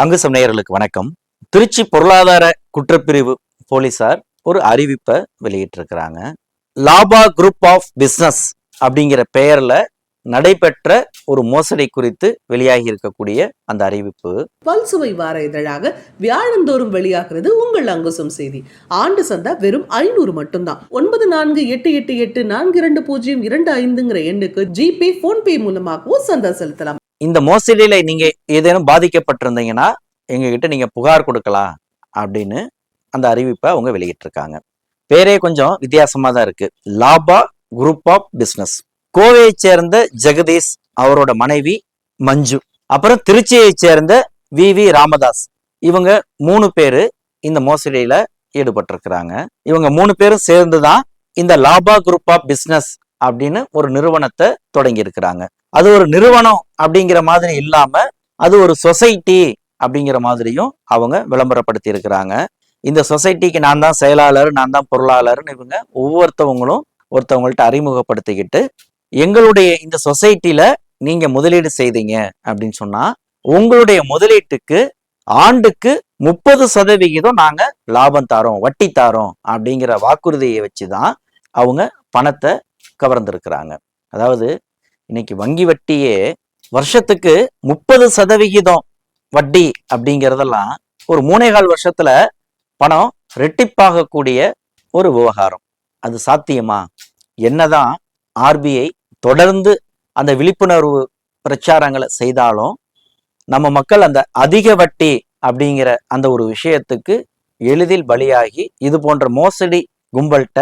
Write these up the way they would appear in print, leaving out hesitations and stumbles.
அங்குசம் நேயர்களுக்கு வணக்கம். திருச்சி பொருளாதார குற்றப்பிரிவு போலீசார் ஒரு அறிவிப்பை வெளியிட்டிருக்கிறாங்க. லாபா குரூப் ஆஃப் பிசினஸ் அப்படிங்கிற பெயர்ல நடைபெற்ற ஒரு மோசடி குறித்து வெளியாகி இருக்கக்கூடிய அந்த அறிவிப்பு பல்சுவை வார இதழாக வியாழந்தோறும் வெளியாகிறது உங்கள் அங்குசம் செய்தி. ஆண்டு சந்தா வெறும் 500 மட்டும்தான். 9488842025 எண்ணுக்கு ஜிபே போன்பே மூலமாகவும் சந்தா செலுத்தலாம். இந்த மோசடியில நீங்க ஏதேனும் பாதிக்கப்பட்டிருந்தீங்கன்னா எங்ககிட்ட நீங்க புகார் கொடுக்கலாம் அப்படின்னு அந்த அறிவிப்பை அவங்க வெளியிட்டிருக்காங்க. பேரே கொஞ்சம் வித்தியாசமா தான் இருக்கு. லாபா குரூப் ஆஃப் பிசினஸ். கோவையை சேர்ந்த ஜெகதீஷ், அவரோட மனைவி மஞ்சு, அப்புறம் திருச்சியை சேர்ந்த வி ராமதாஸ், இவங்க 3 பேரு இந்த மோசடியில ஈடுபட்டிருக்கிறாங்க. இவங்க 3 பேரும் சேர்ந்துதான் இந்த லாபா குரூப் ஆஃப் பிசினஸ் அப்படின்னு ஒரு நிறுவனத்தை தொடங்கி இருக்கிறாங்க. அது ஒரு நிறுவனம் அப்படிங்கிற மாதிரி இல்லாம அது ஒரு சொசைட்டி அப்படிங்கிற மாதிரியும் அவங்க விளம்பரப்படுத்தி இருக்கிறாங்க. இந்த சொசைட்டிக்கு நான் தான் செயலாளர், நான் தான் பொருளாளர்னு இவங்க ஒருத்தவங்கள்ட்ட அறிமுகப்படுத்திக்கிட்டு, எங்களுடைய இந்த சொசைட்டில நீங்க முதலீடு செய்தீங்க அப்படின்னு சொன்னா உங்களுடைய முதலீட்டுக்கு ஆண்டுக்கு 30% நாங்க லாபம் தாரோம், வட்டி தாரோம் அப்படிங்கிற வாக்குறுதியை வச்சுதான் அவங்க பணத்தை கவர்ந்திருக்கிறாங்க. அதாவது இன்னைக்கு வங்கி வட்டியே வருஷத்துக்கு 30% வட்டி அப்படிங்கிறதெல்லாம் ஒரு 3.25 வருஷத்துல பணம் ரெட்டிப்பாகக்கூடிய ஒரு விவகாரம். அது சாத்தியமா? என்னதான் ஆர்பிஐ தொடர்ந்து அந்த விழிப்புணர்வு பிரச்சாரங்களை செய்தாலும் நம்ம மக்கள் அந்த அதிக வட்டி அப்படிங்கிற அந்த ஒரு விஷயத்துக்கு எளிதில் பலியாகி இது போன்ற மோசடி கும்பல்கிட்ட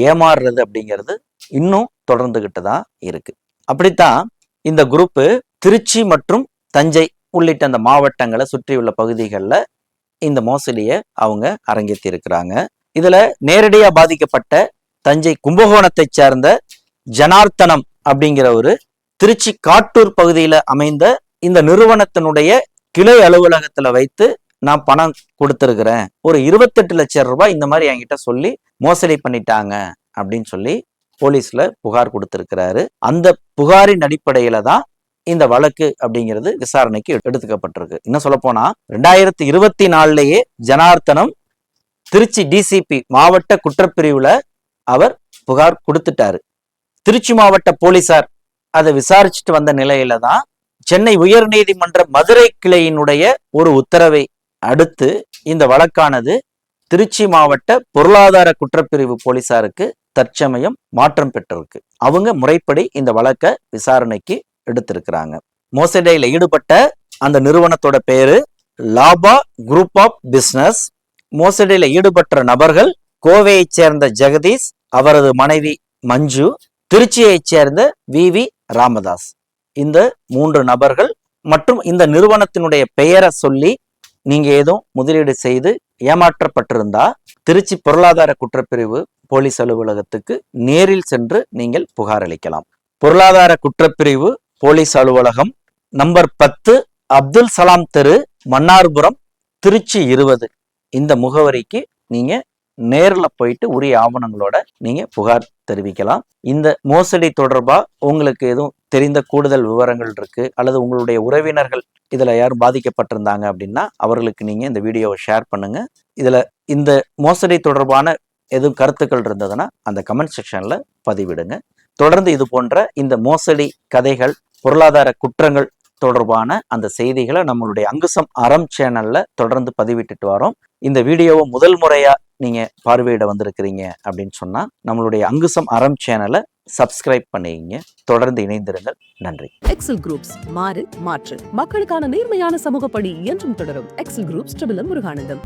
ஏமாறுறது அப்படிங்கிறது இன்னும் தொடர்ந்துகிட்டு தான் இருக்கு. அப்படித்தான் இந்த குரூப்பு திருச்சி மற்றும் தஞ்சை உள்ளிட்ட அந்த மாவட்டங்களை சுற்றியுள்ள பகுதிகளில் இந்த மோசடியை அவங்க அரங்கேற்றி இருக்கிறாங்க. இதுல நேரடியா பாதிக்கப்பட்ட தஞ்சை கும்பகோணத்தை சேர்ந்த ஜனார்த்தனம் அப்படிங்கிற ஒரு திருச்சி காட்டூர் பகுதியில அமைந்த இந்த நிறுவனத்தினுடைய கிளை அலுவலகத்துல வைத்து நான் பணம் கொடுத்திருக்கிறேன், ஒரு 28 லட்சம் ரூபாய் இந்த மாதிரி என்கிட்ட சொல்லி மோசடி பண்ணிட்டாங்க அப்படின்னு சொல்லி போலீஸ்ல புகார் கொடுத்திருக்கிறாரு. அந்த புகாரின் அடிப்படையில தான் இந்த வழக்கு அப்படிங்கிறது விசாரணைக்கு எடுத்துக்கப்பட்டிருக்கு. இன்னும் சொல்ல போனா 2024 ஜனார்த்தனம் திருச்சி டிசிபி மாவட்ட குற்றப்பிரிவுல அவர் புகார் கொடுத்துட்டாரு. திருச்சி மாவட்ட போலீசார் அதை விசாரிச்சுட்டு வந்த நிலையில தான் சென்னை உயர்நீதிமன்ற மதுரை கிளையினுடைய ஒரு உத்தரவை அடுத்து இந்த வழக்கானது திருச்சி மாவட்ட பொருளாதார குற்றப்பிரிவு போலீசாருக்கு தற்சமயம் மாற்றம் பெற்றிருக்கு. அவங்க முறைப்படி இந்த வழக்கை விசாரணைக்கு எடுத்திருக்கிறாங்க. மோசடியில ஈடுபட்ட அந்த நிறுவனத்தோட பேரு லாபா குரூப் ஆஃப் பிசினஸ். மோசடியில ஈடுபட்ட நபர்கள் கோவையை சேர்ந்த ஜெகதீஷ், அவரது மனைவி மஞ்சு, திருச்சியை சேர்ந்த வி ராமதாஸ். இந்த 3 நபர்கள் மற்றும் இந்த நிறுவனத்தினுடைய பெயரை சொல்லி நீங்க ஏதோ முதலீடு செய்து ஏமாற்றப்பட்டிருந்தா திருச்சி பொருளாதார குற்றப்பிரிவு போலீஸ் அலுவலகத்துக்கு நேரில் சென்று நீங்கள் புகார் அளிக்கலாம். பொருளாதார குற்றப்பிரிவு போலீஸ் அலுவலகம் நம்பர் 10 அப்துல் சலாம் தெரு, மன்னார்புரம், திருச்சி 20. இந்த முகவரிக்கு நீங்க நேர்ல போயிட்டு உரிய ஆவணங்களோட நீங்க புகார் தெரிவிக்கலாம். இந்த மோசடி தொடர்பா உங்களுக்கு எதுவும் தெரிந்த கூடுதல் விவரங்கள் இருக்கு அல்லது உங்களுடைய உறவினர்கள் இதுல யாரும் பாதிக்கப்பட்டிருந்தாங்க அப்படின்னா அவர்களுக்கு நீங்க இந்த வீடியோவை ஷேர் பண்ணுங்க. இதுல இந்த மோசடி தொடர்பான எதுவும் கருத்துக்கள் இருந்ததுன்னா அந்த கமெண்ட் செக்ஷன்ல பதிவிடுங்க. தொடர்ந்து இது போன்ற இந்த மோசடி கதைகள், பொருளாதார குற்றங்கள் தொடர்பான அந்த செய்திகளை நம்மளுடைய அங்குசம் அறம் சேனல்ல தொடர்ந்து பதிவிட்டுட்டு வரோம். இந்த வீடியோவை முதல் முறையா நீங்க பார்வையிட வந்திருக்கிறீங்க அப்படின்னு சொன்னா நம்மளுடைய அங்குசம் அறம் சேனலை சப்ஸ்கிரைப் பண்ணிங்க. தொடர்ந்து இணைந்திருங்கள். நன்றி. எக்ஸல் குரூப்ஸ் மாறு மாற்று மக்களுக்கான நேர்மையான சமூக பணி என்றும் தொடரும். Excel groups Muruganandam.